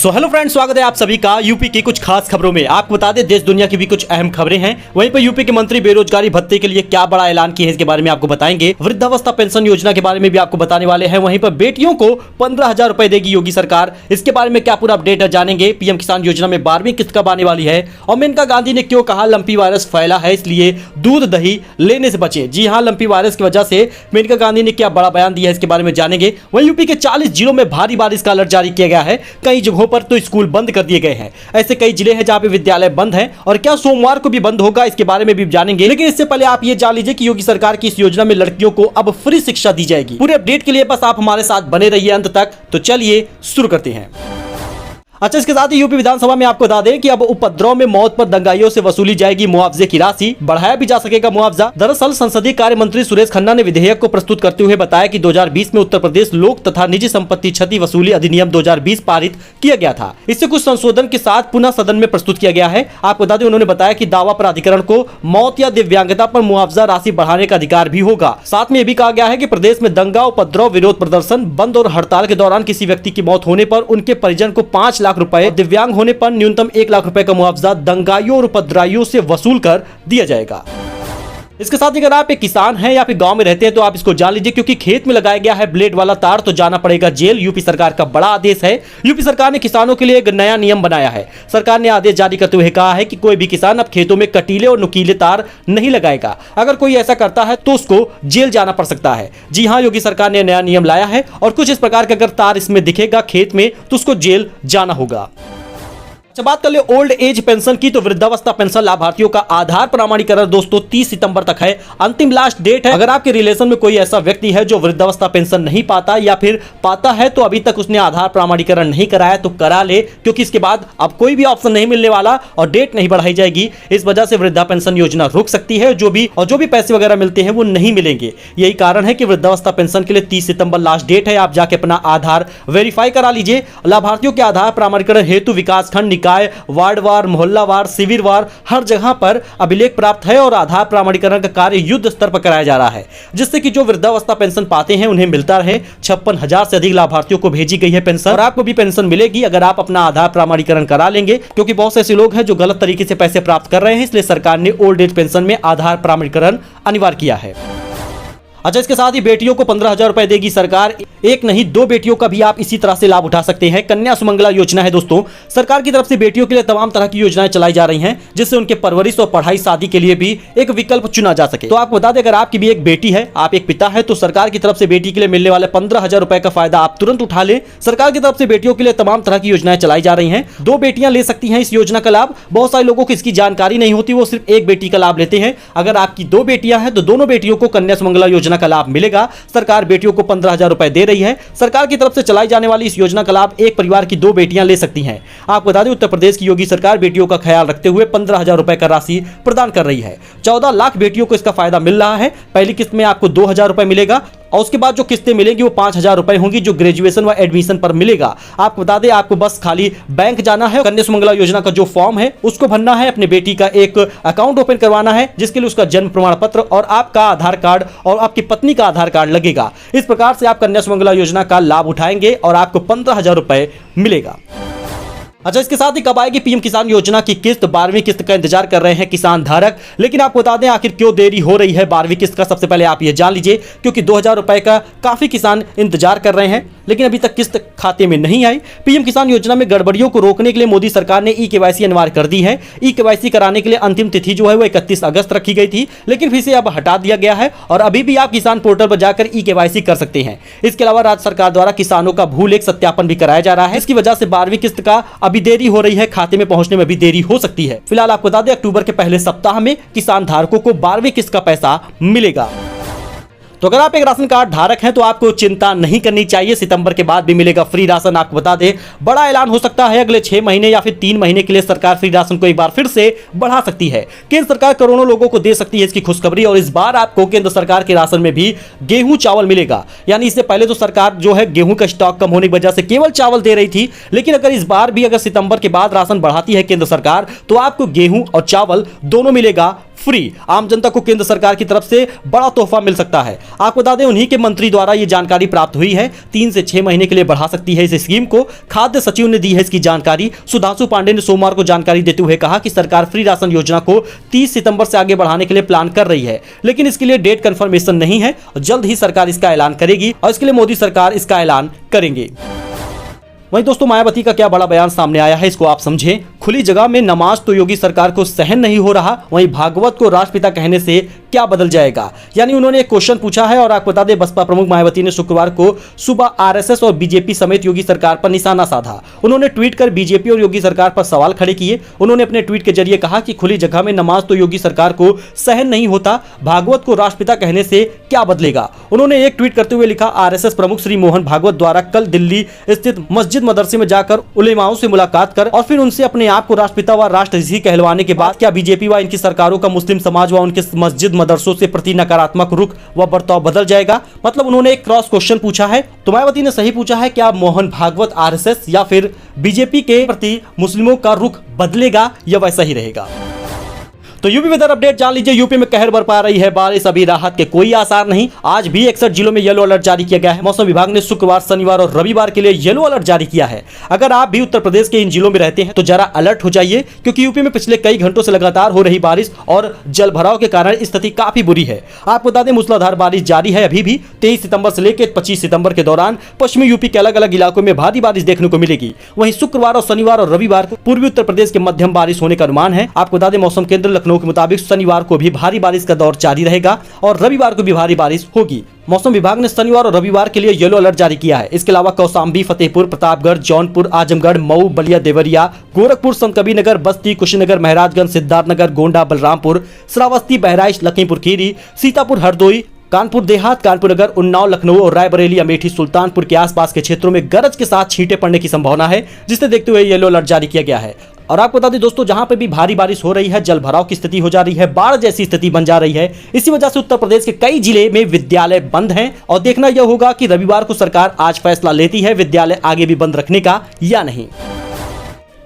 So hello friends, स्वागत है आप सभी का यूपी की कुछ खास खबरों में। आपको बता दें देश दुनिया की भी कुछ अहम खबरें हैं। वहीं पर यूपी के मंत्री बेरोजगारी भत्ते के लिए क्या बड़ा ऐलान किए हैं, इसके बारे में आपको बताएंगे। वृद्धावस्था पेंशन योजना के बारे में भी आपको बताने वाले हैं। वहीं पर बेटियों को 15,000 रुपए देगी योगी सरकार, इसके बारे में क्या पूरा अपडेट है जानेंगे। पीएम किसान योजना में 12वीं किस्त कब आने वाली है, और मेनका गांधी ने क्यों कहा लंपी वायरस फैला है इसलिए दूध दही लेने से बचे। जी हाँ, लंपी वायरस की वजह से मेनका गांधी ने क्या बड़ा बयान दिया है, इसके बारे में जानेंगे। वहीं यूपी के 40 जिलों में भारी बारिश का अलर्ट जारी किया गया है। कई जगहों पर तो स्कूल बंद कर दिए गए हैं। ऐसे कई जिले हैं जहां पे विद्यालय बंद हैं, और क्या सोमवार को भी बंद होगा, इसके बारे में भी जानेंगे। लेकिन इससे पहले आप ये जान लीजिए कि योगी सरकार की इस योजना में लड़कियों को अब फ्री शिक्षा दी जाएगी। पूरे अपडेट के लिए बस आप हमारे साथ बने रहिए अंत तक। तो चलिए शुरू करते हैं। अच्छा, इसके साथ ही यूपी विधानसभा में आपको बता दें कि अब उपद्रव में मौत पर दंगाइयों से वसूली जाएगी मुआवजे की राशि, बढ़ाया भी जा सकेगा मुआवजा। दरअसल संसदीय कार्य मंत्री सुरेश खन्ना ने विधेयक को प्रस्तुत करते हुए बताया कि 2020 में उत्तर प्रदेश लोक तथा निजी संपत्ति क्षति वसूली अधिनियम 2020 पारित किया गया था। इससे कुछ संशोधन के साथ पुनः सदन में प्रस्तुत किया गया है। आपको बता दें उन्होंने बताया कि दावा प्राधिकरण को मौत या दिव्यांगता पर मुआवजा राशि बढ़ाने का अधिकार भी होगा। साथ में यह भी कहा गया है कि प्रदेश में दंगा, उपद्रव, विरोध प्रदर्शन, बंद और हड़ताल के दौरान किसी व्यक्ति की मौत होने पर उनके परिजन को 5 लाख रुपए, दिव्यांग होने पर न्यूनतम 1 लाख रुपए का मुआवजा दंगाइयों और उपद्रवियों से वसूल कर दिया जाएगा। इसके साथ ही अगर आप एक किसान हैं या फिर गांव में रहते हैं तो आप इसको जान लीजिए, क्योंकि खेत में लगाया गया है ब्लेड वाला तार तो जाना पड़ेगा जेल। यूपी सरकार का बड़ा आदेश है। यूपी सरकार ने किसानों के लिए एक नया नियम बनाया है। सरकार ने आदेश जारी करते हुए कहा है कि कोई भी किसान अब खेतों में कटीले और नुकीले तार नहीं लगाएगा। अगर कोई ऐसा करता है तो उसको जेल जाना पड़ सकता है। जी हाँ, योगी सरकार ने नया नियम लाया है और कुछ इस प्रकार का अगर तार इसमें दिखेगा खेत में तो उसको जेल जाना होगा। अच्छा, बात कर ले ओल्ड एज पेंशन की, तो वृद्धावस्था पेंशन लाभार्थियों का आधार प्रमाणीकरण दोस्तों 30 सितंबर तक है, अंतिम लास्ट डेट है। अगर आपके रिलेशन में कोई ऐसा व्यक्ति है जो वृद्धावस्था पेंशन नहीं पाता या फिर पाता है तो अभी तक उसने आधार प्रमाणीकरण नहीं कराया तो करा ले, क्योंकि इसके बाद अब कोई भी ऑप्शन नहीं मिलने वाला और डेट नहीं बढ़ाई जाएगी। इस वजह से वृद्धा पेंशन योजना रुक सकती है। जो भी पैसे वगैरह मिलते हैं वो नहीं मिलेंगे। यही कारण है कि वृद्धावस्था पेंशन के लिए 30 सितंबर लास्ट डेट है। आप जाके अपना आधार वेरीफाई करा लीजिए। लाभार्थियों के आधार प्रमाणीकरण हेतु विकासखंड, वार्डवार, मोहल्लावार, शिविरवार हर जगह पर अभिलेख प्राप्त है और आधार प्रमाणीकरण का कार्य युद्ध स्तर पर कराया जा रहा है, जिससे कि जो वृद्धावस्था पेंशन पाते हैं उन्हें मिलता रहे। 56,000 से अधिक लाभार्थियों को भेजी गई है पेंशन, और आपको भी पेंशन मिलेगी अगर आप अपना आधार प्रमाणीकरण करा लेंगे, क्योंकि बहुत से ऐसे लोग हैं जो गलत तरीके से पैसे प्राप्त कर रहे हैं। इसलिए सरकार ने ओल्ड एज पेंशन में आधार प्रमाणीकरण अनिवार्य किया है। अच्छा, इसके साथ ही बेटियों को 15,000 रुपए देगी सरकार। एक नहीं 2 बेटियों का भी आप इसी तरह से लाभ उठा सकते हैं। कन्या सुमंगला योजना है दोस्तों। सरकार की तरफ से बेटियों के लिए तमाम तरह की योजनाएं चलाई जा रही हैं, जिससे उनके परवरिश और पढ़ाई शादी के लिए भी एक विकल्प चुना जा सके। तो आपको बता दें, अगर आपकी भी एक बेटी है, आप एक पिता है, तो सरकार की तरफ से बेटी के लिए मिलने वाले 15,000 रुपए का फायदा आप तुरंत उठा लें। सरकार की तरफ से बेटियों के लिए तमाम तरह की योजनाएं चलाई जा रही हैं। 2 बेटियां ले सकती हैं इस योजना का लाभ। बहुत सारे लोगों को इसकी जानकारी नहीं होती, वो सिर्फ एक बेटी का लाभ लेते हैं। अगर आपकी 2 बेटियां हैं तो दोनों बेटियों को कन्या सुमंगला योजना का लाभ मिलेगा। सरकार बेटियों को 15,000 रुपए दे रही है। सरकार की तरफ से चलाई जाने वाली इस योजना का लाभ एक परिवार की 2 बेटियां ले सकती हैं। आपको बता दें उत्तर प्रदेश की योगी सरकार बेटियों का ख्याल रखते हुए 15,000 रुपए का राशि प्रदान कर रही है। 14 लाख बेटियों को इसका फायदा मिल रहा है। पहली किस्त में आपको 2,000 रुपए मिलेगा, और उसके बाद जो किस्तें मिलेंगी वो 5,000 रुपए होंगी, जो ग्रेजुएशन व एडमिशन पर मिलेगा। आपको बता दें, आपको बस खाली बैंक जाना है, कन्या सुमंगला योजना का जो फॉर्म है उसको भरना है, अपनी बेटी का एक अकाउंट ओपन करवाना है, जिसके लिए उसका जन्म प्रमाण पत्र और आपका आधार कार्ड और आपकी पत्नी का आधार कार्ड लगेगा। इस प्रकार से आप कन्या सुमंगला योजना का लाभ उठाएंगे और आपको 15,000 रुपए मिलेगा। अच्छा, इसके साथ ही कब आएगी पीएम किसान योजना की किस्त? 12वीं किस्त का इंतजार कर रहे हैं किसान धारक। लेकिन आपको बता दें आखिर क्यों देरी हो रही है 12वीं किस्त का। सबसे पहले आप ये जान लीजिए, क्योंकि 2,000 रुपए का काफी किसान इंतजार कर रहे हैं, लेकिन अभी तक किस्त खाते में नहीं आई। पीएम किसान योजना में गड़बड़ियों को रोकने के लिए मोदी सरकार ने ई-केवाईसी अनिवार्य कर दी है। ई-केवाईसी कराने के लिए अंतिम तिथि जो है वो 31 अगस्त रखी गई थी, लेकिन फिर से अब हटा दिया गया है और अभी भी आप किसान पोर्टल पर जाकर ई-केवाईसी कर सकते हैं। इसके अलावा राज्य सरकार द्वारा किसानों का भूलेख सत्यापन भी कराया जा रहा है। इसकी वजह से 12वीं किस्त का अभी देरी हो रही है, खाते में पहुंचने में भी देरी हो सकती है। फिलहाल आपको बता दें अक्टूबर के पहले सप्ताह में किसान धारकों को 12वीं किस्त का पैसा मिलेगा। तो अगर आप एक राशन कार्ड धारक हैं तो आपको चिंता नहीं करनी चाहिए, सितंबर के बाद भी मिलेगा फ्री राशन। आपको बता दें बड़ा ऐलान हो सकता है, अगले 6 महीने या फिर 3 महीने के लिए सरकार फ्री राशन को एक बार फिर से बढ़ा सकती है। केंद्र सरकार करोड़ों लोगों को दे सकती है इसकी खुशखबरी, और इस बार आपको केंद्र सरकार के राशन में भी गेहूं चावल मिलेगा। यानी इससे पहले तो सरकार जो है गेहूं का स्टॉक कम होने की वजह से केवल चावल दे रही थी, लेकिन अगर इस बार भी अगर सितंबर के बाद राशन बढ़ाती है केंद्र सरकार तो आपको गेहूं और चावल दोनों मिलेगा फ्री। आम जनता को केंद्र सरकार की तरफ से बड़ा तोहफा मिल सकता है। आपको बता दें उन्हीं के मंत्री द्वारा ये जानकारी प्राप्त हुई है। 3 से 6 महीने के लिए बढ़ा सकती है इस स्कीम को। खाद्य सचिव ने दी है इसकी जानकारी। सुधांशु पांडे ने सोमवार को जानकारी देते हुए कहा कि सरकार फ्री राशन योजना को 30 सितंबर से आगे बढ़ाने के लिए प्लान कर रही है, लेकिन इसके लिए डेट कंफर्मेशन नहीं है। जल्द ही सरकार इसका ऐलान करेगी और इसके लिए मोदी सरकार इसका ऐलान करेंगे। वहीं दोस्तों मायावती का क्या बड़ा बयान सामने आया है, इसको आप समझें। खुली जगह में नमाज तो योगी सरकार को सहन नहीं हो रहा, वहीं भागवत को राष्ट्रपिता कहने से क्या बदल जाएगा। यानी उन्होंने एक क्वेश्चन पूछा है और आपको बता दें बसपा प्रमुख मायावती ने शुक्रवार को सुबह आरएसएस और बीजेपी समेत योगी सरकार पर निशाना साधा। उन्होंने ट्वीट कर बीजेपी और योगी सरकार पर सवाल खड़े किए। उन्होंने अपने ट्वीट के जरिए कहा कि खुली जगह में नमाज तो योगी सरकार को सहन नहीं होता, भागवत को राष्ट्रपिता कहने से क्या बदलेगा। उन्होंने एक ट्वीट करते हुए लिखा, आरएसएस प्रमुख श्री मोहन भागवत द्वारा कल दिल्ली स्थित मस्जिद मदरसे में जाकर उलेमाओं से मुलाकात कर और फिर उनसे अपने आप को राष्ट्रपिता व राष्ट्रधीश कहलवाने के बाद क्या बीजेपी व इनकी सरकारों का मुस्लिम समाज व उनके मस्जिद मदरसों से प्रति नकारात्मक रुख व बर्ताव बदल जाएगा। मतलब उन्होंने एक क्रॉस क्वेश्चन पूछा है। तो मायावती ने सही पूछा है, क्या मोहन भागवत आरएसएस या फिर बीजेपी के प्रति मुस्लिमों का रुख बदलेगा या वैसा ही रहेगा। तो यूपी वेदर अपडेट जान लीजिए। यूपी में कहर बरपा रही है बारिश, अभी राहत के कोई आसार नहीं। आज भी 61 जिलों में येलो अलर्ट जारी किया गया है। मौसम विभाग ने शुक्रवार, शनिवार और रविवार के लिए येलो अलर्ट जारी किया है। अगर आप भी उत्तर प्रदेश के इन जिलों में रहते हैं तो जरा अलर्ट हो जाइए, क्योंकि यूपी में पिछले कई घंटों से लगातार हो रही बारिश और जल भराव के कारण स्थिति काफी बुरी है। आपको बता दें मूसलाधार बारिश जारी है अभी भी। 23 सितंबर से लेकर 25 सितंबर के दौरान पश्चिमी यूपी के अलग अलग इलाकों में भारी बारिश देखने को मिलेगी। वहीं शुक्रवार और शनिवार और रविवार को पूर्वी उत्तर प्रदेश के मध्यम बारिश होने का अनुमान है। आपको बता दें मौसम केंद्र लखनऊ के मुताबिक शनिवार को भी भारी बारिश का दौर जारी रहेगा और रविवार को भी भारी बारिश होगी। मौसम विभाग ने शनिवार और रविवार के लिए येलो अलर्ट जारी किया है। इसके अलावा कौशाम्बी, फतेहपुर, प्रतापगढ़, जौनपुर, आजमगढ़, मऊ, बलिया, देवरिया, गोरखपुर, संतकबीरनगर, बस्ती, कुशीनगर, महराजगंज, सिद्धार्थनगर, गोंडा, बलरामपुर, श्रावस्ती, बहराइच, लखीमपुर खीरी, सीतापुर, हरदोई, कानपुर देहात, कानपुर नगर, उन्नाव, लखनऊ और रायबरेली, अमेठी, सुल्तानपुर के आसपास के क्षेत्रों में गरज के साथ छींटे पड़ने की संभावना है, जिसे देखते हुए येलो अलर्ट जारी किया गया है। और आपको बता दें दोस्तों, जहां पे भी भारी बारिश हो रही है, जल भराव की स्थिति हो जा रही है, बाढ़ जैसी स्थिति बन जा रही है। इसी वजह से उत्तर प्रदेश के कई जिले में विद्यालय बंद हैं और देखना यह होगा कि रविवार को सरकार आज फैसला लेती है विद्यालय आगे भी बंद रखने का या नहीं।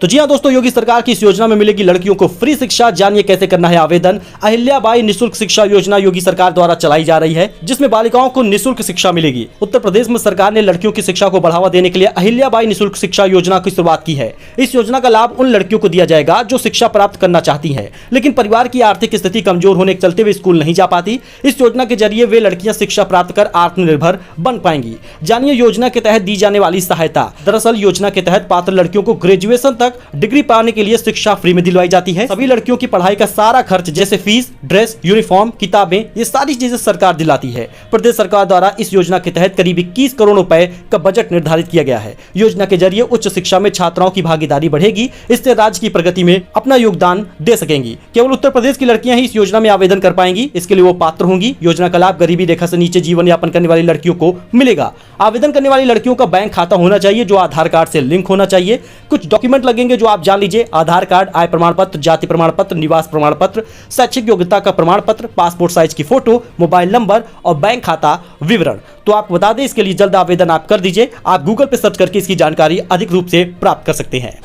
तो जी हां दोस्तों, योगी सरकार की इस योजना में मिलेगी लड़कियों को फ्री शिक्षा। जानिए कैसे करना है आवेदन। अहिल्याबाई निःशुल्क शिक्षा योजना योगी सरकार द्वारा चलाई जा रही है, जिसमें बालिकाओं को निःशुल्क शिक्षा मिलेगी। उत्तर प्रदेश में सरकार ने लड़कियों की शिक्षा को बढ़ावा देने के लिए अहिल्याबाई निःशुल्क शिक्षा योजना की शुरुआत की है। इस योजना का लाभ उन लड़कियों को दिया जाएगा जो शिक्षा प्राप्त करना चाहती हैं, लेकिन परिवार की आर्थिक स्थिति कमजोर होने के चलते वे स्कूल नहीं जा पाती। इस योजना के जरिए वे लड़कियां शिक्षा प्राप्त कर आत्मनिर्भर बन पाएंगी। जानिए योजना के तहत दी जाने वाली सहायता। दरअसल योजना के तहत पात्र लड़कियों को ग्रेजुएशन तक डिग्री पाने के लिए शिक्षा फ्री में दिलवाई जाती है। सभी लड़कियों की पढ़ाई का सारा खर्च जैसे फीस, ड्रेस, यूनिफॉर्म, किताबें, ये सारी चीजें सरकार दिलाती है। प्रदेश सरकार द्वारा इस योजना के तहत करीब 21 करोड़ रुपए का बजट निर्धारित किया गया है। योजना के जरिए उच्च शिक्षा में छात्राओं की भागीदारी बढ़ेगी। इससे राज्य की प्रगति में अपना योगदान दे सकेंगी। केवल उत्तर प्रदेश की लड़कियां ही इस योजना में आवेदन कर पाएंगी। इसके लिए वो पात्र होंगी। योजना का लाभ गरीबी रेखा से नीचे जीवन यापन करने वाली लड़कियों को मिलेगा। आवेदन करने वाली लड़कियों का बैंक खाता होना चाहिए, जो आधार कार्ड से लिंक होना चाहिए। कुछ डॉक्यूमेंट लगेंगे जो आप जान लीजिए। आधार कार्ड, आय प्रमाण पत्र, जाति प्रमाण पत्र, निवास प्रमाण पत्र, शैक्षिक योग्यता का प्रमाण पत्र, पासपोर्ट साइज की फोटो, मोबाइल नंबर और बैंक खाता विवरण। तो आपको बता दें, इसके लिए जल्द आवेदन आप कर दीजिए। आप गूगल पे सर्च करके इसकी जानकारी अधिक रूप से प्राप्त कर सकते हैं।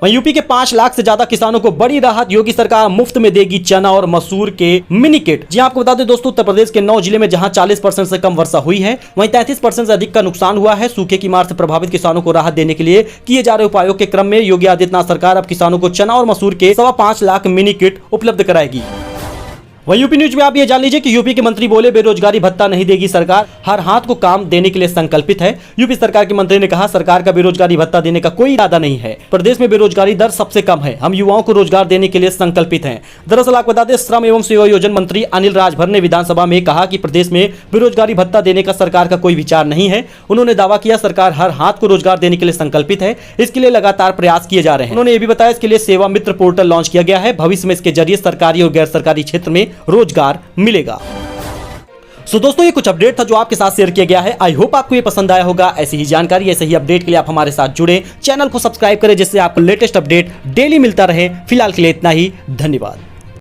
वहीं यूपी के 5 लाख से ज्यादा किसानों को बड़ी राहत। योगी सरकार मुफ्त में देगी चना और मसूर के मिनी किट। जी आपको बता दें दोस्तों, उत्तर प्रदेश के 9 जिले में जहां 40% से कम वर्षा हुई है, वहीं 33% से अधिक का नुकसान हुआ है। सूखे की मार से प्रभावित किसानों को राहत देने के लिए किए जा रहे उपायों के क्रम में योगी आदित्यनाथ सरकार अब किसानों को चना और मसूर के 5.25 लाख मिनी किट उपलब्ध कराएगी। वहीं यूपी न्यूज में आप ये जान लीजिए कि यूपी के मंत्री बोले बेरोजगारी भत्ता नहीं देगी सरकार, हर हाथ को काम देने के लिए संकल्पित है। यूपी सरकार के मंत्री ने कहा, सरकार का बेरोजगारी भत्ता देने का कोई इरादा नहीं है। प्रदेश में बेरोजगारी दर सबसे कम है। हम युवाओं को रोजगार देने के लिए संकल्पित हैं। दरअसल आपको बता दें, श्रम एवं सेवा योजन मंत्री अनिल राजभर ने विधानसभा में कहा कि प्रदेश में बेरोजगारी भत्ता देने का सरकार का कोई विचार नहीं है। उन्होंने दावा किया, सरकार हर हाथ को रोजगार देने के लिए संकल्पित है। इसके लिए लगातार प्रयास किए जा रहे हैं। उन्होंने ये भी बताया, इसके लिए सेवा मित्र पोर्टल लॉन्च किया गया है। भविष्य में इसके जरिए सरकारी और गैर सरकारी क्षेत्र में रोजगार मिलेगा। सो दोस्तों, ये कुछ अपडेट था जो आपके साथ शेयर किया गया है। आई होप आपको ये पसंद आया होगा। ऐसी ही जानकारी, ऐसे ही अपडेट के लिए आप हमारे साथ जुड़े, चैनल को सब्सक्राइब करें, जिससे आपको लेटेस्ट अपडेट डेली मिलता रहे। फिलहाल के लिए इतना ही, धन्यवाद।